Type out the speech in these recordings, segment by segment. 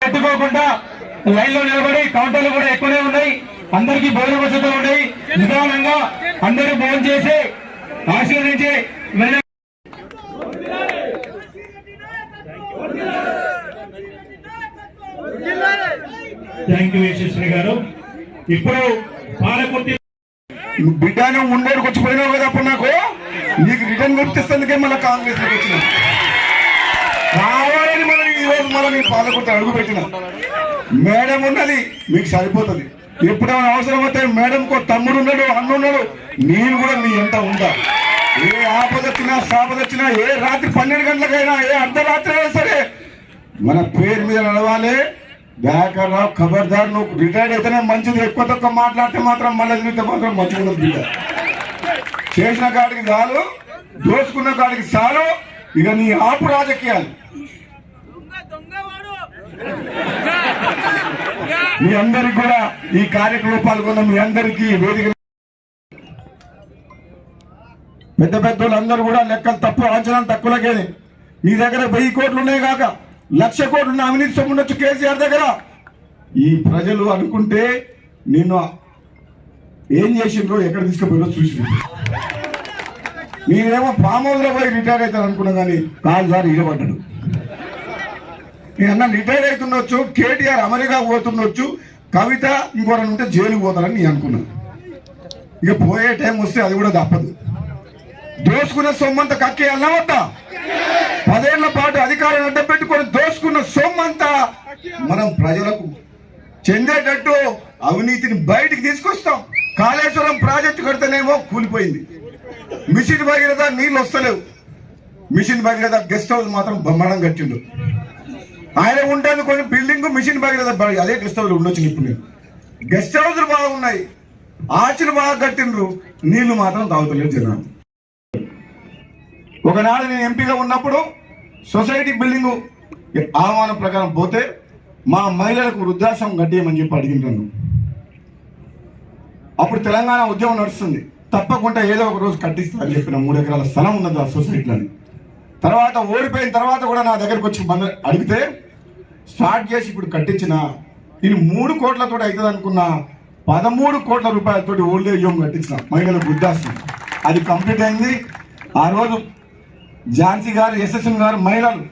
పెట్టుకోకుండా లైన్ లో నిలబడి కౌంటర్లు కూడా ఎక్కువనే ఉన్నాయి. అందరికీ భోజన వసతులు ఉన్నాయి. నిదానంగా అందరూ భోజనం చేసి ఆశీర్వదించి థ్యాంక్ యూ యశస్వి గారు. ఇప్పుడు పాలకుర్తి బిడ్డను ఉండేకి వచ్చిపోయినావు కదా, అప్పుడు నాకు నీకు రిటర్న్ గుర్తిస్తేందుకే మళ్ళీ కాంగ్రెస్ వచ్చిన కావాలని మనం ఈ రోజు మళ్ళీ నేను పాలకుర్తి అడుగు పెట్టిన. మేడం ఉన్నది మీకు సరిపోతుంది. ఎప్పుడైనా అవసరం అయితే మేడంకు తమ్ముడు ఉన్నాడు, అన్నున్నాడు. నేను కూడా మీ ఎంత ఉంటా. ఏ ఆపద వచ్చినా సాపద వచ్చినా, ఏ రాత్రి 12 గంటలకైనా, ఏ అర్ధరాత్రి అయినా సరే మన పేరు మీద నడవాలి. దయాకర్ రావు ఖబర్దార్, నువ్వు రిటైర్డ్ అయితేనే మంచిది. ఎక్కువ తక్కువ మాట్లాడితే మాత్రం మళ్ళీ తిరిగితే మాత్రం మంచిగా బిడ్డ. చేసిన కాడికి చాలు, దోసుకున్న కాడికి చాలు. ఇక నీ ఆపు రాజకీయాలు. మీ అందరికి కూడా ఈ కార్యక్రమంలో పాల్గొన్న మీ అందరికీ వేదిక పెద్ద పెద్దోళ్ళు అందరూ కూడా లెక్కలు తప్పు, అంచనాలు తక్కువలకేది. మీ దగ్గర 1000 కోట్లు ఉన్నాయి కాక 1,00,000 కోట్లు అవినీతి సొమ్ము ఉండొచ్చు కేసీఆర్ దగ్గర. ఈ ప్రజలు అనుకుంటే నిన్ను ఏం చేసిండ్రో, ఎక్కడ తీసుకుపోయారో చూసి నేనేమో ఫామ్ హౌస్ లో పోయి రిటైర్ అవుతాను అనుకున్నా, కానీ కాదు సార్ ఇవ్వబడ్డాడు. నేనన్నా రిటైర్ అవుతుండొచ్చు, కేటీఆర్ అమెరికా పోతుండొచ్చు, కవిత ఇంకోరని ఉంటే జైలుకు పోతారని నేను అనుకున్నాను. ఇక పోయే టైం వస్తే అది కూడా తప్పదు. దోసుకున్న సొమ్మంతా కక్కేయాలన్నా వద్దా? 10 ఏళ్ల పాటు అధికారాన్ని అడ్డం పెట్టుకొని దోసుకున్న సొమ్మంతా మనం ప్రజలకు చెందేటట్టు అవినీతిని బయటికి తీసుకొస్తాం. కాళేశ్వరం ప్రాజెక్టు కడితేనేమో కూలిపోయింది. మిషన్ భగీరథ నీళ్ళు వస్తలేవు. మిషన్ భగీరథ గెస్ట్ హౌస్ మాత్రం బ్రహ్మాండం కట్టిండు. ఆయన ఉంటుంది కొన్ని బిల్డింగ్, మిషన్ భగీరథ అదే గెస్ట్ హౌస్ ఉండొచ్చు. ఇప్పుడు గెస్ట్ హౌస్లు బాగున్నాయి, ఆర్చిలు బాగా కట్టిండ్రు, నీళ్లు మాత్రం తాగుతలేదు జనాలు. ఒకనాడు నేను ఎంపీగా ఉన్నప్పుడు సొసైటీ బిల్డింగ్ ఆహ్వానం ప్రకారం పోతే మా మహిళలకు వృద్ధాశ్రమం కట్టేయమని చెప్పి అడిగింటాను. అప్పుడు తెలంగాణ ఉద్యమం నడుస్తుంది, తప్పకుండా ఏదో ఒక రోజు కట్టిస్తా అని చెప్పిన. 3 ఎకరాల స్థలం ఉన్నది ఆ సొసైటీలని. తర్వాత ఓడిపోయిన తర్వాత కూడా నా దగ్గరకు వచ్చి అడిగితే స్టార్ట్ చేసి ఇప్పుడు కట్టించిన ఇది 3 కోట్లతో అవుతుంది అనుకున్నా. 13 కోట్ల రూపాయలతోటి ఓల్డ్ ఏజ్ హోమ్ కట్టించిన మహిళలకు వృద్ధాశ్రమం. అది కంప్లీట్ అయింది. ఆ రోజు ఝాన్సీ గారు, ఎస్ఎస్ఎన్ గారు మహిళలు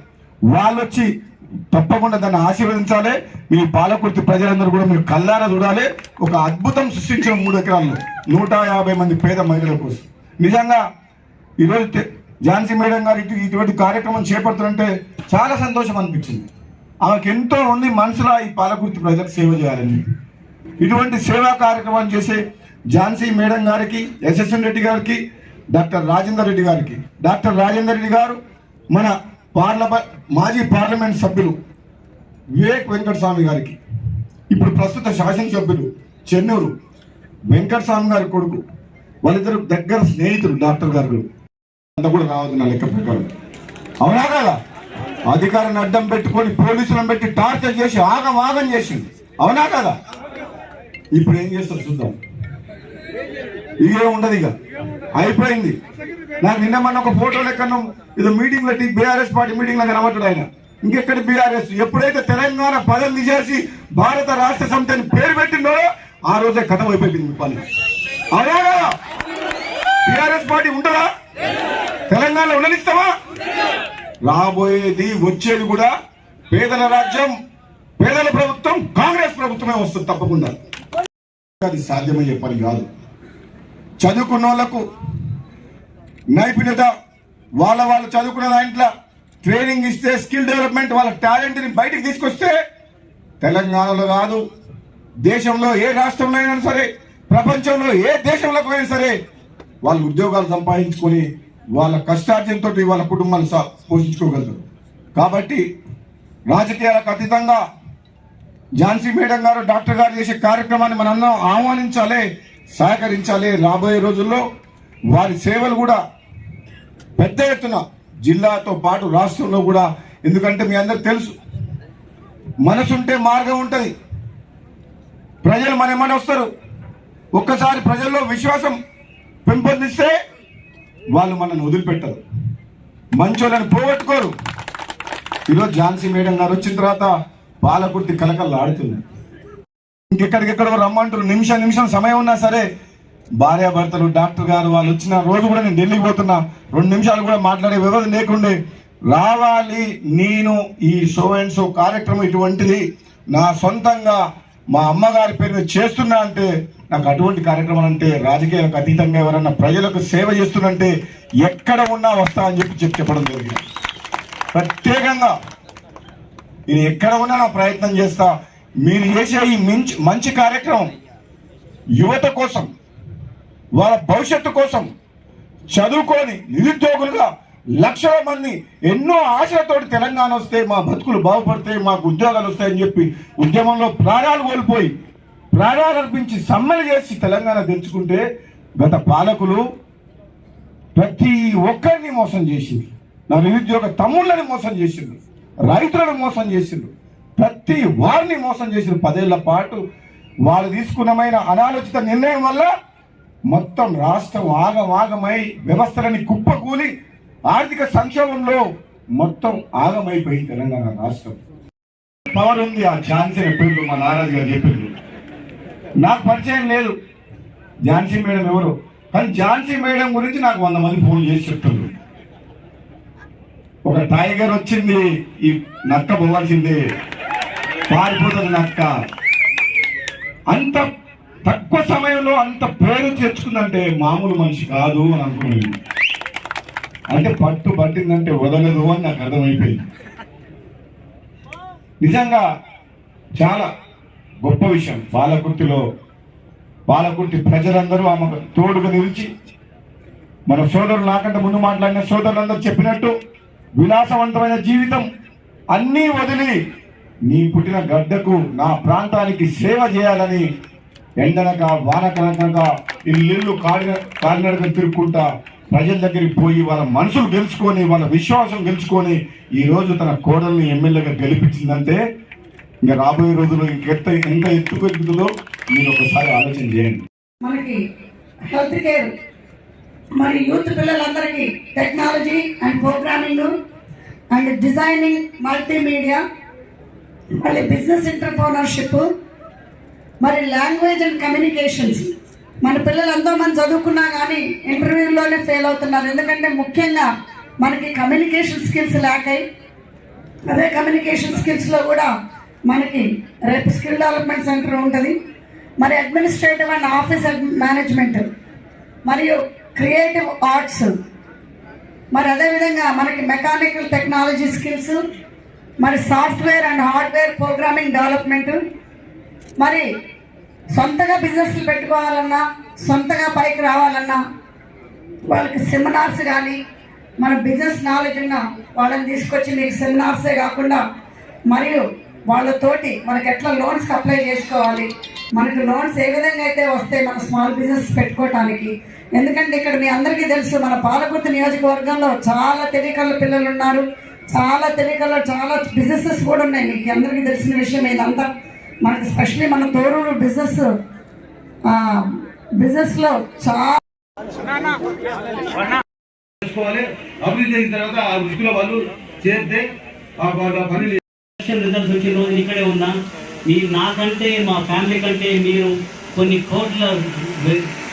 వాళ్ళు వచ్చి తప్పకుండా దాన్ని ఆశీర్వదించాలి. మీ పాలకుర్తి ప్రజలందరూ కూడా మీరు కల్లారా చూడాలి. ఒక అద్భుతం సృష్టించిన 3 ఎకరాల్లో 150 మంది పేద మహిళల కోసం. నిజంగా ఈరోజు ఝాన్సీ మేడం గారు ఇటువంటి కార్యక్రమం చేపడుతుంటే చాలా సంతోషం అనిపించింది. ఆమెకు ఎంతో ఉంది మనసులో ఈ పాలకుర్తి ప్రజలకు సేవ చేయాలని. ఇటువంటి సేవా కార్యక్రమం చేసే ఝాన్సీ మేడం గారికి, ఎస్ఎస్ఎన్ రెడ్డి గారికి, డాక్టర్ రాజేందర్ రెడ్డి గారికి, డాక్టర్ రాజేందర్ రెడ్డి గారు మన మాజీ పార్లమెంట్ సభ్యులు వివేక్ వెంకటస్వామి గారికి, ఇప్పుడు ప్రస్తుత శాసనసభ్యులు చెన్నూరు వెంకటస్వామి గారి కొడుకు, వాళ్ళిద్దరు దగ్గర స్నేహితులు డాక్టర్ గారు అంత కూడా రావద్దు నా లెక్క ప్రకారం. అవునా కదా? అధికారాన్ని అడ్డం పెట్టుకొని పోలీసులను పెట్టి టార్చర్ చేసి ఆగం చేసింది. అవునా కదా? ఇప్పుడు ఏం చేస్తారు చూద్దాం. ఇదే ఉండదు, ఇక అయిపోయింది. నాకు నిన్న మన ఒక ఫోటో లెక్కను ఇది మీటింగ్ లో బీఆర్ఎస్ పార్టీ మీటింగ్ లో కనబడ్డాడు ఆయన. ఇంకెక్కడి బీఆర్ఎస్? ఎప్పుడైతే తెలంగాణ పదం తీసేసి భారత రాష్ట్ర సమితి అని పేరు పెట్టిందో ఆ రోజే కథం అయిపోయింది పని. అవునా కదా? బీఆర్ఎస్ పార్టీ ఉంటుందా? తెలంగాణలో ఉండనిస్తావా? రాబోయేది వచ్చేది కూడా పేదల రాజ్యం, పేదల ప్రభుత్వం, కాంగ్రెస్ ప్రభుత్వమే వస్తుంది తప్పకుండా. అది సాధ్యమయ్యే పని కాదు. చదువుకున్న వాళ్ళకు నైపుణ్యత, వాళ్ళు చదువుకున్న దాంట్లో ట్రైనింగ్ ఇస్తే, స్కిల్ డెవలప్మెంట్, వాళ్ళ టాలెంట్ని బయటికి తీసుకొస్తే తెలంగాణలో కాదు, దేశంలో ఏ రాష్ట్రంలో అయినా సరే, ప్రపంచంలో ఏ దేశంలోకి అయినా సరే వాళ్ళు ఉద్యోగాలు సంపాదించుకొని వాళ్ళ కష్టార్జనతో వాళ్ళ కుటుంబాలు పోషించుకోగలరు. కాబట్టి రాజకీయాలకు అతీతంగా ఝాన్సీ మేడం గారు, డాక్టర్ గారు చేసే కార్యక్రమాన్ని మనందరం ఆహ్వానించాలి, సహకరించాలి. రాబోయే రోజుల్లో వారి సేవలు కూడా పెద్ద ఎత్తున జిల్లాతో పాటు రాష్ట్రంలో కూడా, ఎందుకంటే మీ అందరికి తెలుసు మనసుంటే మార్గం ఉంటుంది. ప్రజలు మన ఏమని వస్తారు, ఒక్కసారి ప్రజల్లో విశ్వాసం పెంపొందిస్తే వాళ్ళు మనల్ని వదిలిపెట్టరు, మంచోళ్ళని పోగొట్టుకోరు. ఈరోజు ఝాన్సీ మేడం గారు వచ్చిన తర్వాత పాలకుర్తి కలకల్లా ఆడుతుంది. ఇంకెక్కడికెక్కడో రమ్మంటారు, నిమిషం సమయం ఉన్నా సరే భార్యాభర్తలు డాక్టర్ గారు వాళ్ళు వచ్చిన రోజు కూడా నేను ఢిల్లీకి పోతున్నా, 2 నిమిషాలు కూడా మాట్లాడే వ్యవధి లేకుండే రావాలి. నేను ఈ షో అండ్ షో కార్యక్రమం ఇటువంటిది నా సొంతంగా మా అమ్మగారి పేరు మీద చేస్తున్నా అంటే, నాకు అటువంటి కార్యక్రమాలు అంటే రాజకీయాలకు అతీతంగా ఎవరన్నా ప్రజలకు సేవ చేస్తున్నంటే ఎక్కడ ఉన్నా వస్తా అని చెప్పడం జరిగింది. ప్రత్యేకంగా నేను ఎక్కడ ఉన్నా నా ప్రయత్నం చేస్తా. మీరు చేసే ఈ మంచి కార్యక్రమం యువత కోసం, వాళ్ళ భవిష్యత్తు కోసం, చదువుకొని నిరుద్యోగులుగా లక్షల మంది ఎన్నో ఆశలతోటి తెలంగాణ వస్తే మా బతుకులు బాగుపడతాయి, మాకు ఉద్యోగాలు వస్తాయని చెప్పి ఉద్యమంలో ప్రాణాలు కోల్పోయి ప్రాణాలు అర్పించి సమ్మెలు చేసి తెలంగాణ తెచ్చుకుంటే గత పాలకులు ప్రతి ఒక్కరిని మోసం చేసింది. నా నిరుద్యోగ తమ్ముళ్ళని మోసం చేసిండ్రు, రైతులను మోసం చేసిండ్రు, ప్రతి వారిని మోసం చేసిన 10 ఏళ్ల పాటు వాళ్ళు తీసుకున్నమైన అనాలోచిత నిర్ణయం వల్ల మొత్తం రాష్ట్రం ఆగమాగమై వ్యవస్థలని కుప్పకూలి ఆర్థిక సంక్షోభంలో మొత్తం ఆగమైపోయింది తెలంగాణ రాష్ట్రం. పవర్ ఉంది ఆ ఝాన్సీ పేర్లు మా నారాజు గారు చెప్పింది. నాకు పరిచయం లేదు ఝాన్సీ మేడం ఎవరు, కానీ ఝాన్సీ మేడం గురించి నాకు 100 మంది ఫోన్ చేసి చెప్తున్నారు. ఒక టైగర్ వచ్చింది, ఈ నక్క పోవాల్సిందే, పారిపోతుంది నక్క. అంత తక్కువ సమయంలో అంత పేరు తెచ్చుకుందంటే మామూలు మనిషి కాదు అని అనుకున్నాను. అంటే పట్టిందంటే వదలదు అని నాకు అర్థమైపోయింది. నిజంగా చాలా గొప్ప విషయం. పాలకుర్తి ప్రజలందరూ ఆమె తోడుగా నిలిచి, మన సోదరులు నాకంటే ముందు మాట్లాడిన సోదరులందరూ చెప్పినట్టు విలాసవంతమైన జీవితం అన్నీ వదిలి నీ పుట్టిన గడ్డకు నా ప్రాంతానికి సేవ చేయాలని ఎండనక వానకనక ఇల్లు కాలినడక తిరుక్కుంటా ప్రజల దగ్గరికి పోయి వాళ్ళ మనసులు గెలుచుకొని వాళ్ళ విశ్వాసం గెలుచుకొని ఈ రోజు తన కోడల్ని ఎమ్మెల్యేగా గెలిపించిందంటే ఇంకా రాబోయే రోజుల్లో ఎంత ఎత్తుకెక్కుతుందో మీరు ఒకసారి ఆలోచన చేయండి. మనకి హెల్త్ కేర్ మరి యూత్ పిల్లలందరికీ technology and programming and designing, multimedia, మళ్ళీ బిజినెస్ ఎంటర్ప్రెన్యూర్షిప్, మరి లాంగ్వేజ్ అండ్ కమ్యూనికేషన్స్. మన పిల్లలు ఎంతో మంది చదువుకున్నా కానీ ఇంటర్వ్యూలోనే ఫెయిల్ అవుతున్నారు. ఎందుకంటే ముఖ్యంగా మనకి కమ్యూనికేషన్ స్కిల్స్ లేకై, అదే కమ్యూనికేషన్ స్కిల్స్లో కూడా మనకి రేపు స్కిల్ డెవలప్మెంట్ సెంటర్ ఉంటుంది, మరి అడ్మినిస్ట్రేటివ్ అండ్ ఆఫీస్ మేనేజ్మెంట్, మరియు క్రియేటివ్ ఆర్ట్స్, మరి అదేవిధంగా మనకి మెకానికల్ టెక్నాలజీ స్కిల్స్, మరి software and hardware programming development, మరి సొంతగా బిజినెస్లు పెట్టుకోవాలన్నా, సొంతగా పైకి రావాలన్నా వాళ్ళకి సెమినార్స్ కానీ, మన బిజినెస్ నాలెడ్జ్ ఉన్న వాళ్ళని తీసుకొచ్చి మీకు సెమినార్సే కాకుండా మరియు వాళ్ళతోటి మనకి ఎట్లా లోన్స్ అప్లై చేసుకోవాలి, మనకి లోన్స్ ఏ విధంగా అయితే వస్తే మన స్మాల్ బిజినెస్ పెట్టుకోవటానికి. ఎందుకంటే ఇక్కడ మీ అందరికీ తెలుసు మన పాలకుర్తి నియోజకవర్గంలో చాలా తెలియకల్ల పిల్లలు ఉన్నారు, చాలా తెలియకల్లో చాలా బిజినెసెస్ కూడా ఉన్నాయి. మీకు అందరికీ తెలిసిన విషయం ఇదంతా. మనకి స్పెషల్లీ మన తోరూరు బిజినెస్లో చాలా అభివృద్ధి చేసిన తర్వాత ఆ వృత్తిలో వాళ్ళు చేస్తే పని రిజల్ట్స్ వచ్చిన రోజు ఇక్కడే ఉన్నా. మీరు నాకంటే మా ఫ్యామిలీ కంటే మీరు కొన్ని కోట్ల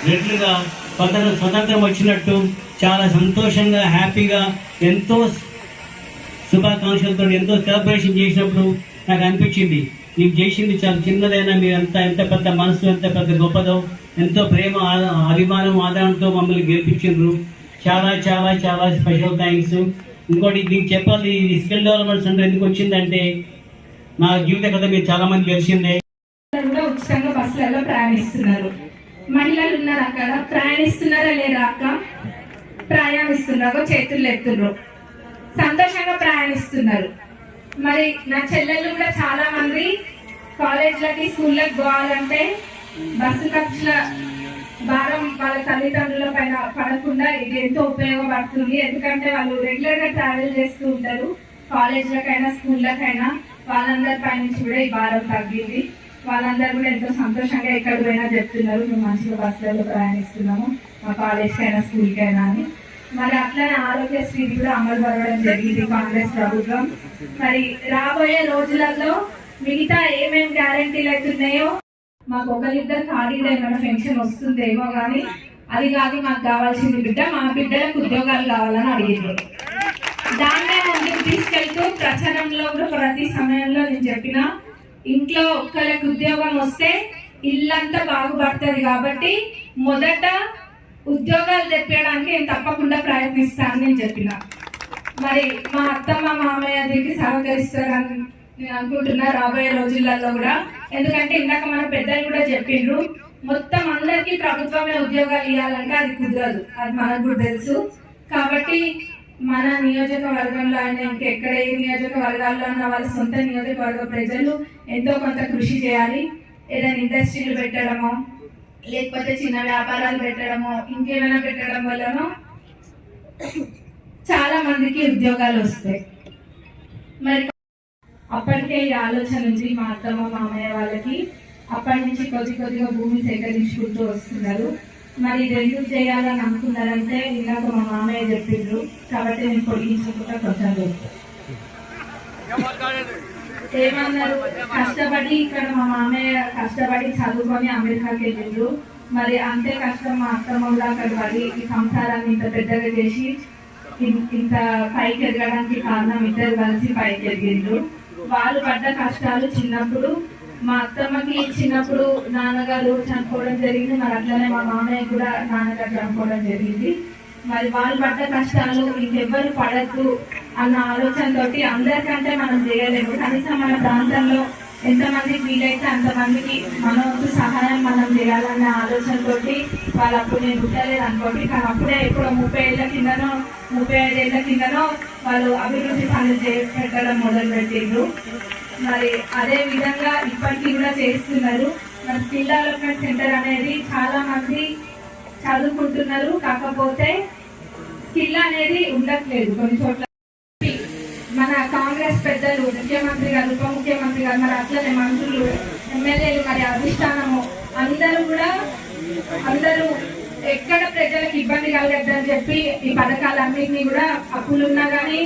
రెట్లుగా స్వతంత్రం వచ్చినట్టు చాలా సంతోషంగా హ్యాపీగా ఎంతో శుభాకాంక్షలతో ఎంతో సెలబ్రేషన్ చేసినప్పుడు నాకు అనిపించింది నీకు చేసింది చాలా చిన్నదైనా మీరంతా ఎంత పెద్ద మనసు, ఎంత పెద్ద గొప్పదో, ఎంతో ప్రేమ అభిమానం ఆదరణతో మమ్మల్ని గెలిపించారు. చాలా చాలా చాలా స్పెషల్ థ్యాంక్స్. ఇంకోటి దీనికి చెప్పాలి, ఈ స్కిల్ డెవలప్మెంట్ సెంటర్ ఎందుకు వచ్చిందంటే నా జీవిత కథ మీరు చాలా మంది తెలిసిందే. ఉచితంగా బస్సులలో ప్రయాణిస్తున్నారు. మహిళలు ఉన్నారు అక్కడ, ప్రయాణిస్తున్నారా లేరా అక్క? ప్రయాణిస్తున్నారు, చేతులు ఎత్తున్నారు, సంతోషంగా ప్రయాణిస్తున్నారు. మరి నా చెల్లెళ్ళు కూడా చాలా మంది కాలేజ్లకి స్కూళ్ళకి పోవాలంటే బస్సు ఖర్చుల భారం వాళ్ళ తల్లిదండ్రుల పైన పడకుండా ఇది ఎంతో ఉపయోగపడుతుంది. ఎందుకంటే వాళ్ళు రెగ్యులర్ గా ట్రావెల్ చేస్తూ ఉంటారు, కాలేజ్లకైనా స్కూళ్ళకైనా వాళ్ళందరి పై నుంచి కూడా ఈ భారం తగ్గింది. వాళ్ళందరూ కూడా ఎంతో సంతోషంగా ఎక్కడ పోయినా చెప్తున్నారు మేము మంచిగా బస్సులలో ప్రయాణిస్తున్నాము మా కాలేజ్కి అయినా స్కూల్కి అయినా అని. మరి అట్లనే ఆరోగ్యశ్రీ కూడా అమలు పడడం జరిగింది కాంగ్రెస్ ప్రభుత్వం. మరి రాబోయే రోజులలో మిగతా ఏమేమి గ్యారెంటీలు అవుతున్నాయో మాకు ఒకరిద్దరు ఖాళీలో ఏమైనా పెన్షన్ వస్తుందేమో కానీ అది కాదు మాకు కావాల్సింది బిడ్డ మా బిడ్డలకు ఉద్యోగాలు కావాలని అడిగింది. దాన్నే ముందుకు తీసుకెళ్తూ ప్రచారంలో కూడా ప్రతి సమయంలో నేను చెప్పిన ఇంట్లో ఒక్కరికి ఉద్యోగం వస్తే ఇల్లంతా బాగుపడుతుంది కాబట్టి మొదట ఉద్యోగాలు తెప్పడానికి నేను తప్పకుండా ప్రయత్నిస్తానని నేను చెప్పిన. మరి మా అత్తమ్మ మామయ్య దీనికి సహకరిస్తారని నేను అనుకుంటున్నా రాబోయే రోజులలో కూడా. ఎందుకంటే ఇందాక మన పెద్దలు కూడా చెప్పిండ్రు మొత్తం అందరికీ ప్రభుత్వమే ఉద్యోగాలు ఇవ్వాలంటే అది కుదరదు, అది మనకు కూడా తెలుసు. కాబట్టి మన నియోజకవర్గంలో అయినా ఇంకెక్కడ ఏ నియోజకవర్గాల్లో ఉన్న వాళ్ళ సొంత నియోజకవర్గ ప్రజలు ఎంతో కొంత కృషి చేయాలి. ఏదైనా ఇండస్ట్రీలు పెట్టడమో లేకపోతే చిన్న వ్యాపారాలు పెట్టడమో ఇంకేమైనా పెట్టడం వల్లనో చాలా మందికి ఉద్యోగాలు వస్తాయి. మరి అప్పటికే ఈ ఆలోచన ఉంది మా అత్తమ్మ మామయ్య వాళ్ళకి. అప్పటి నుంచి కొద్దిగా భూమి సేకరించుకుంటూ వస్తున్నారు. మరి ఇది ఎందుకు చేయాలని అనుకున్నారంటే ఇందాక మా మామయ్య చెప్పిండ్రు కాబట్టి నేను పొడిగించకుండా కొంచెం ఏమన్నారు, కష్టపడి ఇక్కడ మా మామయ్య కష్టపడి చదువుకొని అమెరికాకి వెళ్ళిండ్రు. మరి అంతే కష్టం మా అత్తమ్మ కూడా అక్కడ పడి ఈ సంసారాన్ని ఇంత పెద్దగా చేసి ఇంత పైకి ఎదగడానికి కారణం ఇద్దరు కలిసి పైకి ఎదిగిండ్రు. వాళ్ళు పడ్డ కష్టాలు చిన్నప్పుడు మా అత్తమ్మకి చిన్నప్పుడు నాన్నగారు చనిపోవడం జరిగింది. మరి అట్లనే మా మామయ్య కూడా నాన్నగారు చనిపోవడం జరిగింది. మరి వాళ్ళు పడ్డ కష్టాలు ఇంకెవ్వరు పడద్దు అన్న ఆలోచనతోటి అందరికంటే మనం చేయలేము, కనీసం మన ప్రాంతంలో ఎంతమందికి వీలైతే అంతమందికి మన వంతు సహాయం మనం చేయాలన్న ఆలోచనతోటి వాళ్ళు అప్పుడు నేను పుట్టలేదు అనుకోండి, కానీ అప్పుడే ఇప్పుడు 30 ఏళ్ల కిందనో 35 ఏళ్ల కిందనో వాళ్ళు అభివృద్ధి పనులు పెట్టడం మొదలుపెట్టిండ్రు. మరి అదే విధంగా ఇప్పటికీ కూడా చేస్తున్నారు. మరి స్కిల్ డెవలప్మెంట్ సెంటర్ అనేది చాలా మంది చదువుకుంటున్నారు, కాకపోతే స్కిల్ అనేది ఉండట్లేదు కొన్ని చోట్ల. మన కాంగ్రెస్ పెద్దలు ముఖ్యమంత్రి గారు ఉప ముఖ్యమంత్రి గారు మరి అట్లనే మంత్రులు ఎమ్మెల్యేలు మరి అధిష్టానము అందరూ ఎక్కడ ప్రజలకు ఇబ్బంది కలగద్దని చెప్పి ఈ పథకాలన్నింటినీ కూడా అప్పులున్నా కానీ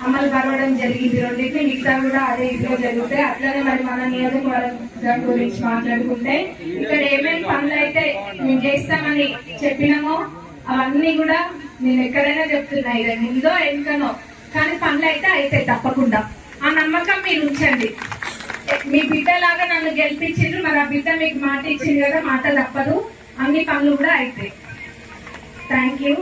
అమలు పరవడం జరిగింది. రెండింటిని మిగతా కూడా అదే ఇంట్లో జరుగుతాయి. అట్లనే మరి మన నియోజకవర్గం గురించి మాట్లాడుకుంటే ఇక్కడ ఏమేమి పనులు అయితే మేము చేస్తామని చెప్పినామో అవన్నీ కూడా నేను ఎక్కడైనా చెప్తున్నా, ఇదే ముందో ఎంకనో కానీ పనులు అయితే అవుతాయి తప్పకుండా. ఆ నమ్మకం మీరు ఉంచండి. మీ బిడ్డలాగా నన్ను గెలిపించిండ్రు, మరి ఆ బిడ్డ మీకు మాట ఇచ్చింది కదా, మాట తప్పదు, అన్ని పనులు కూడా అవుతాయి. Thank you.